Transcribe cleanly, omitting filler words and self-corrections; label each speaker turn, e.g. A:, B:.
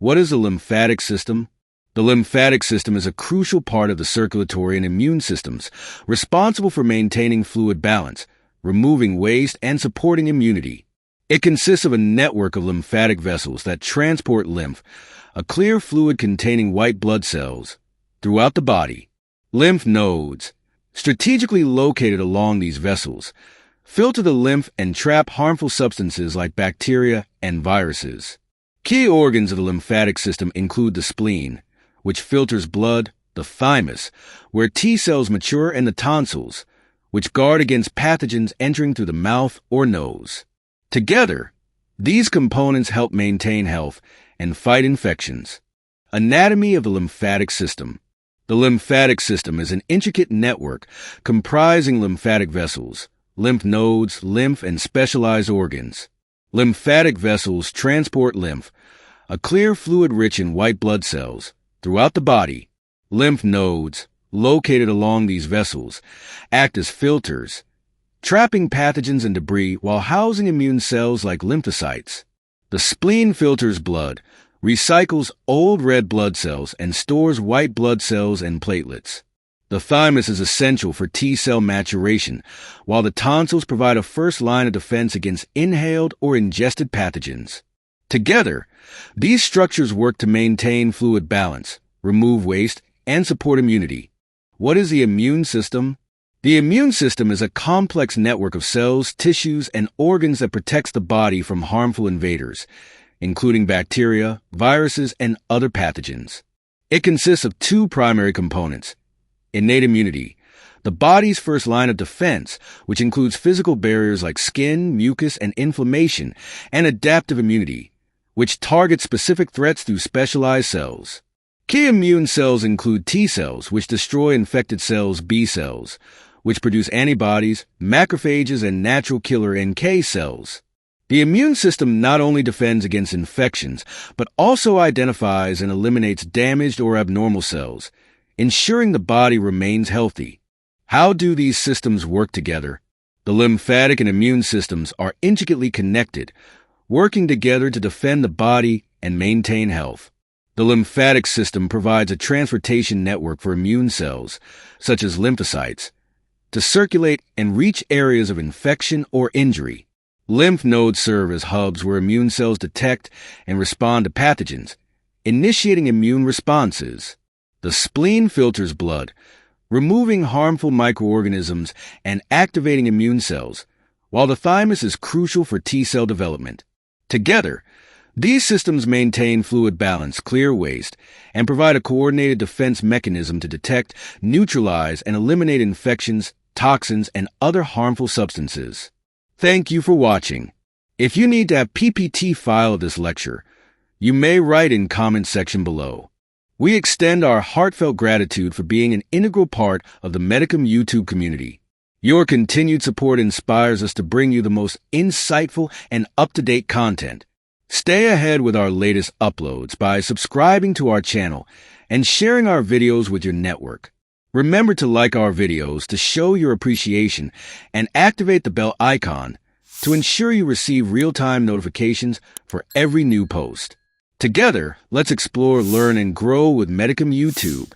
A: What is the lymphatic system? The lymphatic system is a crucial part of the circulatory and immune systems, responsible for maintaining fluid balance, removing waste, and supporting immunity. It consists of a network of lymphatic vessels that transport lymph, a clear fluid containing white blood cells, throughout the body. Lymph nodes, strategically located along these vessels, filter the lymph and trap harmful substances like bacteria and viruses. Key organs of the lymphatic system include the spleen, which filters blood, the thymus, where T cells mature, and the tonsils, which guard against pathogens entering through the mouth or nose. Together, these components help maintain health and fight infections. Anatomy of the lymphatic system. The lymphatic system is an intricate network comprising lymphatic vessels, lymph nodes, lymph, and specialized organs. Lymphatic vessels transport lymph, a clear fluid rich in white blood cells, throughout the body. Lymph nodes, located along these vessels, act as filters, trapping pathogens and debris while housing immune cells like lymphocytes. The spleen filters blood, recycles old red blood cells, and stores white blood cells and platelets. The thymus is essential for T cell maturation, while the tonsils provide a first line of defense against inhaled or ingested pathogens. Together, these structures work to maintain fluid balance, remove waste, and support immunity. What is the immune system? The immune system is a complex network of cells, tissues, and organs that protects the body from harmful invaders, including bacteria, viruses, and other pathogens. It consists of two primary components: innate immunity, the body's first line of defense, which includes physical barriers like skin, mucus, and inflammation, and adaptive immunity, which targets specific threats through specialized cells. Key immune cells include T cells, which destroy infected cells, B cells, which produce antibodies, macrophages, and natural killer NK cells. The immune system not only defends against infections, but also identifies and eliminates damaged or abnormal cells, ensuring the body remains healthy. How do these systems work together? The lymphatic and immune systems are intricately connected, working together to defend the body and maintain health. The lymphatic system provides a transportation network for immune cells, such as lymphocytes, to circulate and reach areas of infection or injury. Lymph nodes serve as hubs where immune cells detect and respond to pathogens, initiating immune responses. The spleen filters blood, removing harmful microorganisms and activating immune cells, while the thymus is crucial for T cell development. Together, these systems maintain fluid balance, clear waste, and provide a coordinated defense mechanism to detect, neutralize, and eliminate infections, toxins, and other harmful substances. Thank you for watching. If you need to have PPT file of this lecture, you may write in comment section below. We extend our heartfelt gratitude for being an integral part of the Medicam YouTube community. Your continued support inspires us to bring you the most insightful and up-to-date content. Stay ahead with our latest uploads by subscribing to our channel and sharing our videos with your network. Remember to like our videos to show your appreciation and activate the bell icon to ensure you receive real-time notifications for every new post. Together, let's explore, learn, and grow with Medicam YouTube.